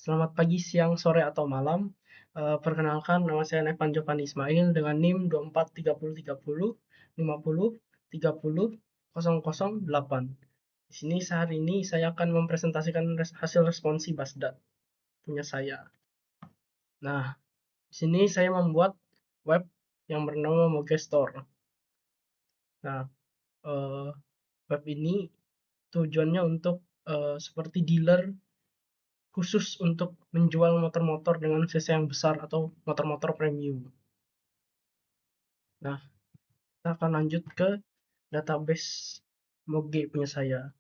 Selamat pagi, siang, sore, atau malam. Perkenalkan, nama saya Nevan Jovani Ismail dengan NIM 243050 50 30 0008. Di sini hari ini saya akan mempresentasikan hasil responsi Basdat punya saya. Nah, di sini saya membuat web yang bernama Moge Store. Nah, eh, web ini tujuannya untuk seperti dealer khusus untuk menjual motor-motor dengan cc yang besar atau motor-motor premium. Nah, kita akan lanjut ke database Moge punya saya.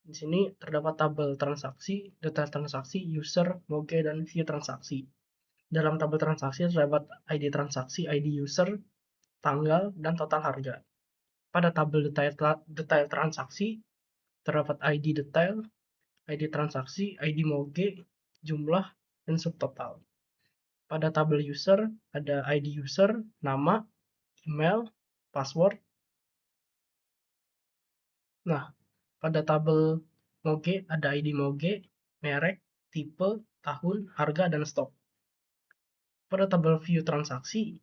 Di sini terdapat tabel transaksi, detail transaksi, user, Moge, dan view transaksi. Dalam tabel transaksi terdapat ID transaksi, ID user, tanggal, dan total harga. Pada tabel detail transaksi terdapat ID detail, ID transaksi, ID Moge, jumlah, dan subtotal. Pada tabel user ada ID user, nama, email, password. Nah, pada tabel Moge ada ID Moge, merek, tipe, tahun, harga, dan stok. Pada tabel view transaksi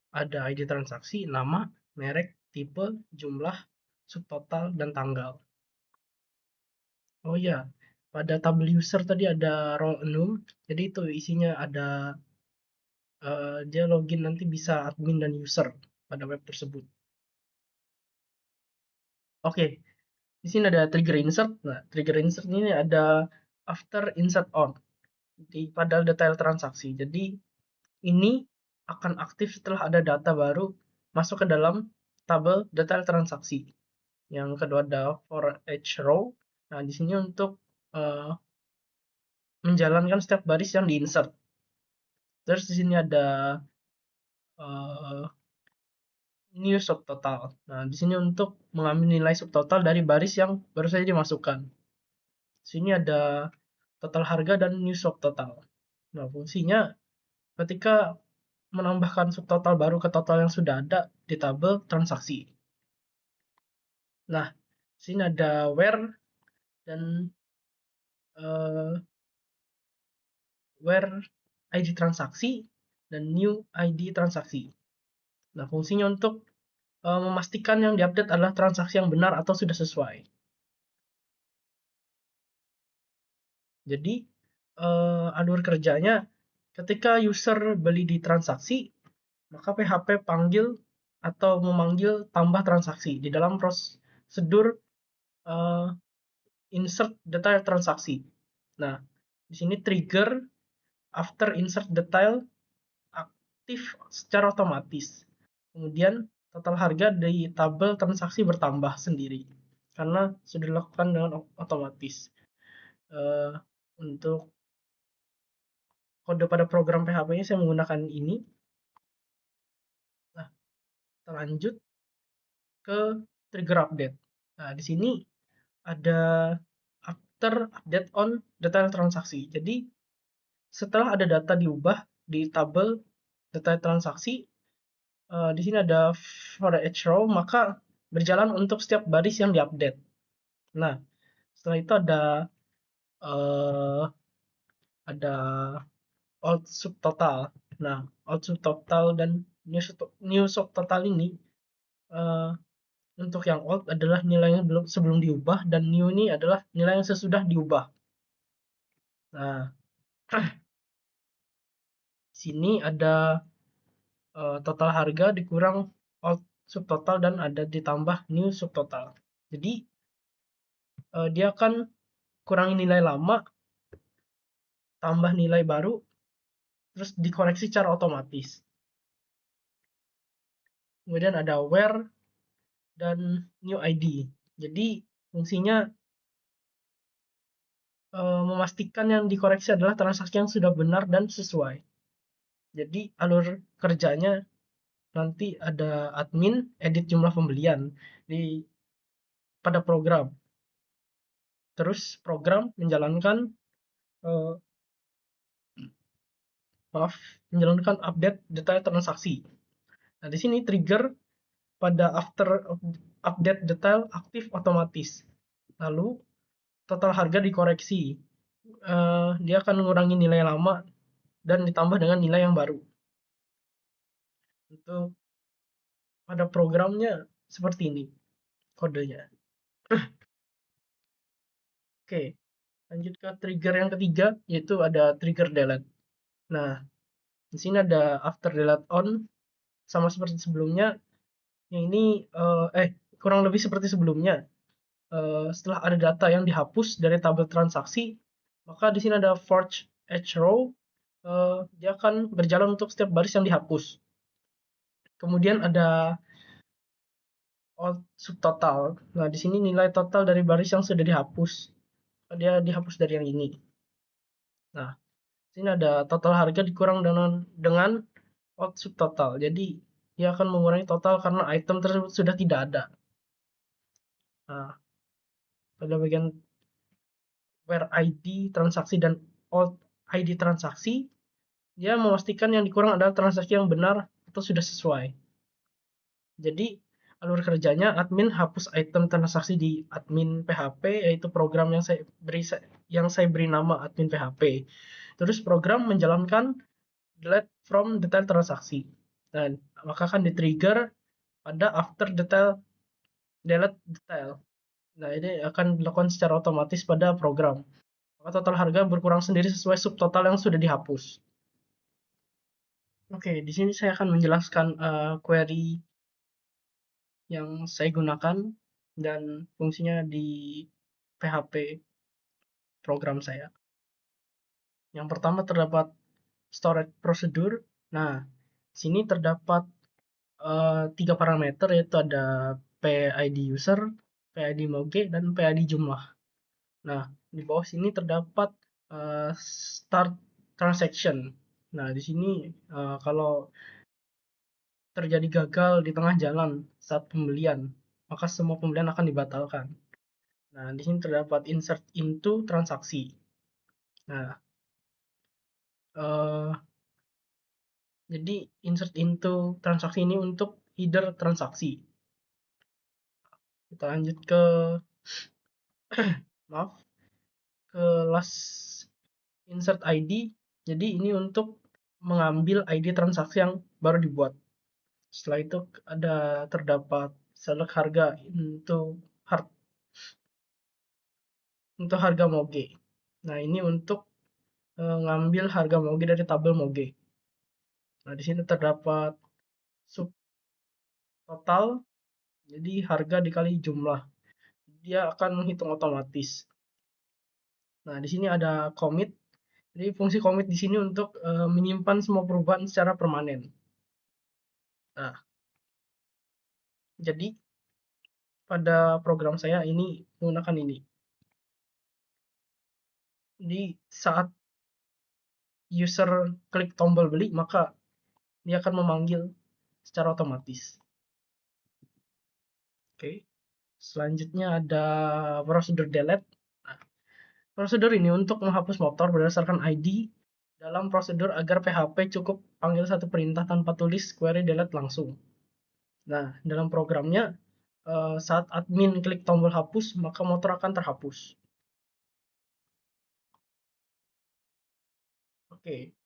ada ID transaksi, nama, merek, tipe, jumlah, subtotal, dan tanggal. Oh ya, pada tabel user tadi ada role enum, jadi itu isinya ada dia login nanti bisa admin dan user pada web tersebut. Oke, di sini ada trigger insert. Nah, trigger insert ini ada after insert on pada detail transaksi. Jadi ini akan aktif setelah ada data baru masuk ke dalam tabel detail transaksi. Yang kedua ada for each row. Nah, di sini untuk menjalankan setiap baris yang diinsert. Terus di sini ada uh, new subtotal. Nah, di sini untuk mengambil nilai subtotal dari baris yang baru saja dimasukkan. Sini ada total harga dan new subtotal. Nah, fungsinya ketika menambahkan subtotal baru ke total yang sudah ada di tabel transaksi. Nah, sini ada where dan where ID transaksi dan new ID transaksi. Nah, fungsinya untuk memastikan yang diupdate adalah transaksi yang benar atau sudah sesuai. Jadi, alur kerjanya ketika user beli di transaksi, maka PHP panggil atau memanggil tambah transaksi di dalam prosedur insert detail transaksi. Nah, di sini trigger after insert detail aktif secara otomatis. Kemudian total harga di tabel transaksi bertambah sendiri karena sudah dilakukan dengan otomatis. Untuk kode pada program PHP-nya saya menggunakan ini. Nah, kita lanjut ke trigger update. Nah, di sini ada after update on detail transaksi. Jadi, setelah ada data diubah di tabel detail transaksi, di sini ada for each row, maka berjalan untuk setiap baris yang diupdate. Nah, setelah itu uh, ada old subtotal. Nah, old subtotal dan new subtotal ini untuk yang old adalah nilai yang sebelum diubah dan new ini adalah nilai yang sesudah diubah. Nah, sini ada total harga dikurang old subtotal dan ada ditambah new subtotal. Jadi dia akan kurangi nilai lama, tambah nilai baru, terus dikoreksi secara otomatis. Kemudian ada where dan new ID. Jadi fungsinya memastikan yang dikoreksi adalah transaksi yang sudah benar dan sesuai. Jadi alur kerjanya nanti ada admin edit jumlah pembelian pada program. Terus program menjalankan menjalankan update detail transaksi. Nah, di sini trigger pada after update detail aktif otomatis. Lalu total harga dikoreksi dia akan mengurangi nilai lama dan ditambah dengan nilai yang baru. Untuk pada programnya seperti ini kodenya. Oke, lanjut ke trigger yang ketiga, yaitu ada trigger delete. Nah, di sini ada after delete on, sama seperti sebelumnya. Yang ini kurang lebih seperti sebelumnya. Setelah ada data yang dihapus dari tabel transaksi, maka di sini ada forge each row. Dia akan berjalan untuk setiap baris yang dihapus. Kemudian ada subtotal. Nah, di sini nilai total dari baris yang sudah dihapus. Dia dihapus dari yang ini. Nah, sini ada total harga dikurang dengan out subtotal. Jadi, dia akan mengurangi total karena item tersebut sudah tidak ada. Nah, pada bagian where ID transaksi dan out ID transaksi, dia memastikan yang dikurang adalah transaksi yang benar atau sudah sesuai. Jadi, alur kerjanya admin hapus item transaksi di admin PHP, yaitu program yang saya beri nama admin PHP. Terus program menjalankan delete from detail transaksi. Dan maka akan di-trigger pada after delete detail. Nah, ini akan dilakukan secara otomatis pada program. Maka total harga berkurang sendiri sesuai subtotal yang sudah dihapus. Oke, di sini saya akan menjelaskan query yang saya gunakan dan fungsinya di PHP program saya. Yang pertama terdapat storage procedure. Nah, sini terdapat 3 parameter, yaitu ada PID user, PID moge, dan PID jumlah. Nah, di bawah sini terdapat start transaction. Nah, di sini kalau terjadi gagal di tengah jalan saat pembelian, maka semua pembelian akan dibatalkan. Nah, di sini terdapat insert into transaksi. Nah, jadi insert into transaksi ini untuk header transaksi. Kita lanjut ke maaf, ke last insert ID. Jadi ini untuk mengambil ID transaksi yang baru dibuat. Setelah itu terdapat select harga untuk harga moge. Nah, ini untuk ngambil harga moge dari tabel moge. Nah, di sini terdapat sub total, jadi harga dikali jumlah. Dia akan menghitung otomatis. Nah, di sini ada commit. Jadi fungsi commit di sini untuk menyimpan semua perubahan secara permanen. Nah, jadi pada program saya ini menggunakan ini. Di saat user klik tombol beli, maka dia akan memanggil secara otomatis. Oke. Selanjutnya ada prosedur delete. Nah, prosedur ini untuk menghapus motor berdasarkan ID dalam prosedur agar PHP cukup panggil satu perintah tanpa tulis query delete langsung. Nah, dalam programnya saat admin klik tombol hapus, maka motor akan terhapus. Oke.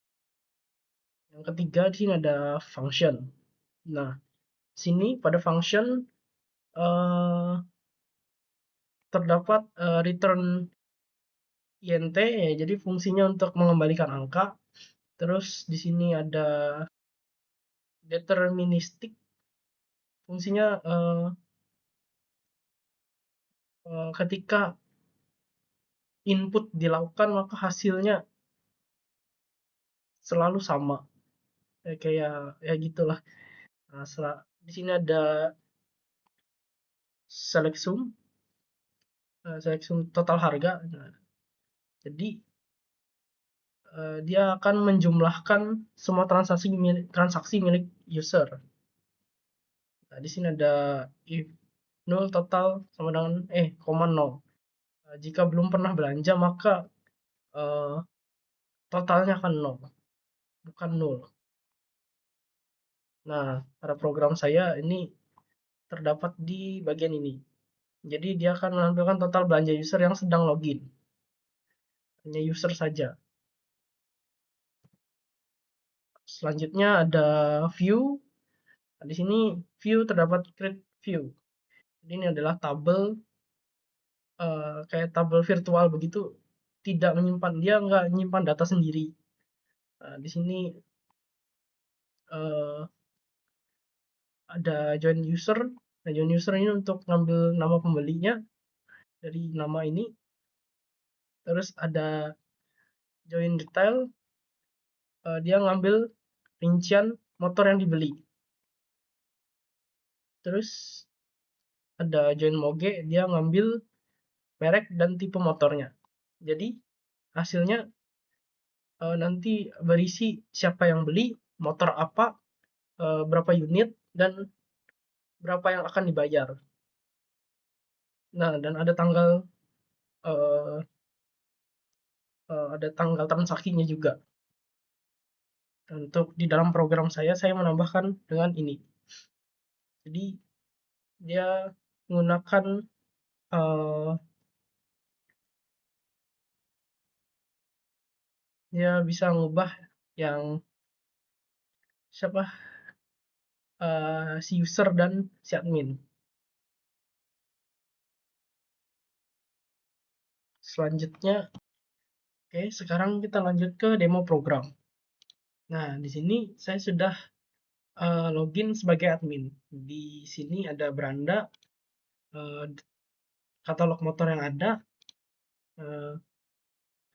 Yang ketiga di sini ada function. Nah, sini pada function terdapat return int, ya, jadi fungsinya untuk mengembalikan angka. Terus di sini ada deterministik, fungsinya ketika input dilakukan maka hasilnya selalu sama, kayak ya gitulah. Nah, di sini ada select sum total harga. Nah, jadi dia akan menjumlahkan semua transaksi milik user. Nah, di sini ada if null total sama dengan koma 0. Jika belum pernah belanja maka totalnya akan 0, bukan 0. Nah, pada program saya ini terdapat di bagian ini. Jadi dia akan menampilkan total belanja user yang sedang login. hanya user saja. Selanjutnya ada view. Nah, di sini view terdapat create view. Jadi ini adalah tabel kayak tabel virtual begitu, tidak menyimpan, dia nggak menyimpan data sendiri. Nah, di sini ada join user. Nah, join user ini untuk ngambil nama pembelinya dari nama ini. Terus ada join detail, dia ngambil rincian motor yang dibeli. Terus ada join moge, dia ngambil merek dan tipe motornya. Jadi hasilnya nanti berisi siapa yang beli, motor apa, berapa unit, dan berapa yang akan dibayar. Nah, dan ada uh, tanggal transaksinya juga. Untuk di dalam program saya menambahkan dengan ini. Jadi dia menggunakan dia bisa ngubah yang siapa si user dan si admin. Selanjutnya, oke, sekarang kita lanjut ke demo program. Nah, di sini saya sudah login sebagai admin. Di sini ada beranda, katalog motor yang ada,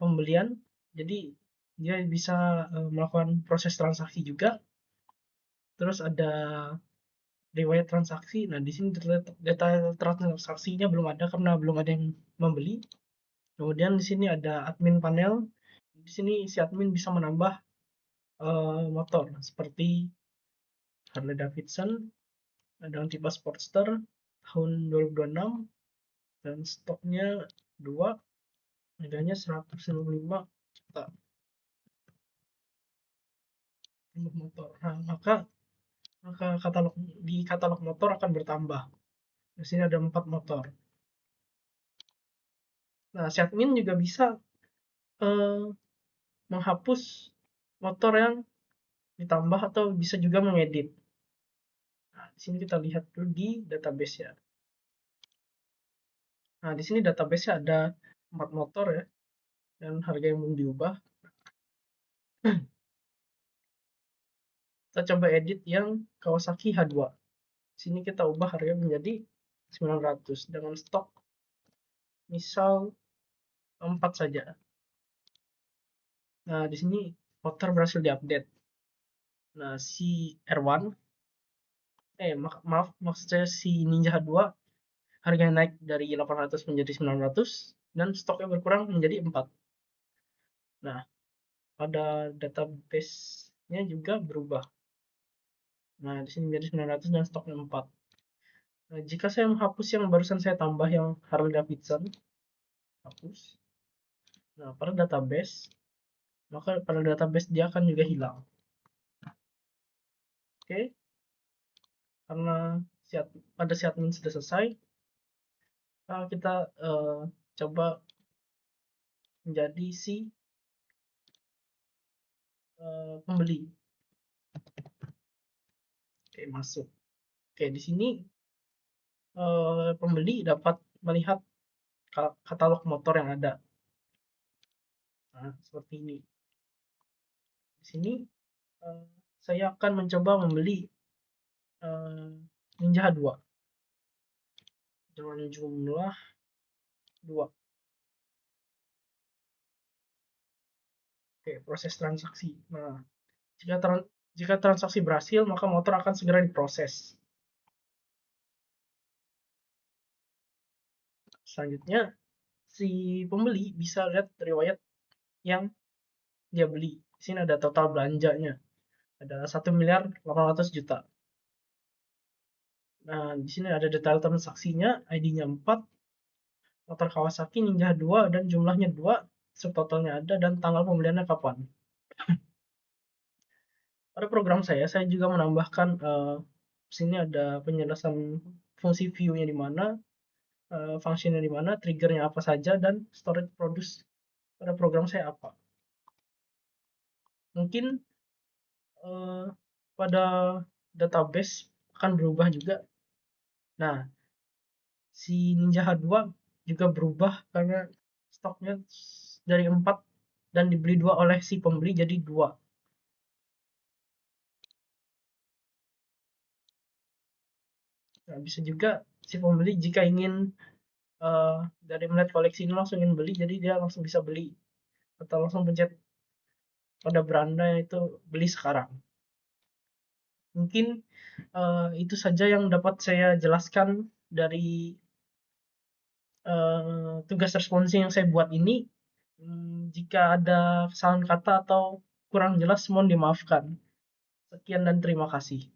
pembelian. Jadi dia bisa melakukan proses transaksi juga. Terus ada riwayat transaksi. Nah, di sini data transaksinya belum ada karena belum ada yang membeli. Kemudian di sini ada admin panel. Di sini si admin bisa menambah motor seperti Harley Davidson dengan tipe Sportster tahun 2026 dan stoknya 2, harganya 155 juta motor. Nah, maka katalog motor akan bertambah. Di sini ada 4 motor. Nah, si admin juga bisa eh, menghapus motor yang ditambah atau bisa juga mengedit. Nah, di sini kita lihat dulu di database ya. Nah, di sini database ada 4 motor ya dan harga yang belum diubah. Kita coba edit yang Kawasaki H2. Di sini kita ubah harga menjadi 900 dengan stok misal 4 saja. Nah, di sini motor berhasil diupdate. Nah, si R1 maaf maksudnya si Ninja H2 harganya naik dari 800 menjadi 900 dan stoknya berkurang menjadi 4. Nah, pada database-nya juga berubah. Nah, di sini menjadi 900 dan stoknya 4. Nah, jika saya menghapus yang barusan saya tambah yang Harley Davidson, hapus. Nah, maka pada database dia akan juga hilang. Oke, karena pada si admin sudah selesai, kita coba menjadi si pembeli. Oke, masuk. Oke, di sini pembeli dapat melihat katalog motor yang ada. Nah, seperti ini. Di sini saya akan mencoba membeli Ninja H2 dengan jumlah 2. Oke, proses transaksi. Nah, jika transaksi berhasil, maka motor akan segera diproses. Selanjutnya, si pembeli bisa lihat riwayat yang dia beli. Di sini ada total belanjanya. Ada 1.800.000.000. Nah, di sini ada detail transaksinya, ID-nya 4, motor Kawasaki Ninja 2 dan jumlahnya 2, subtotalnya ada dan tanggal pembeliannya kapan. Pada program saya juga menambahkan sini ada penjelasan fungsi view-nya di mana, functionnya di mana, triggernya apa saja, dan storage produce pada program saya apa. Mungkin pada database akan berubah juga. Nah, si Ninja H2 juga berubah karena stoknya dari 4 dan dibeli 2 oleh si pembeli jadi 2. Nah, bisa juga si pembeli jika ingin dari melihat koleksi ini langsung ingin beli, jadi dia langsung bisa beli atau langsung pencet pada beranda itu beli sekarang. Mungkin itu saja yang dapat saya jelaskan dari tugas responsi yang saya buat ini. Jika ada kesalahan kata atau kurang jelas mohon dimaafkan. Sekian dan terima kasih.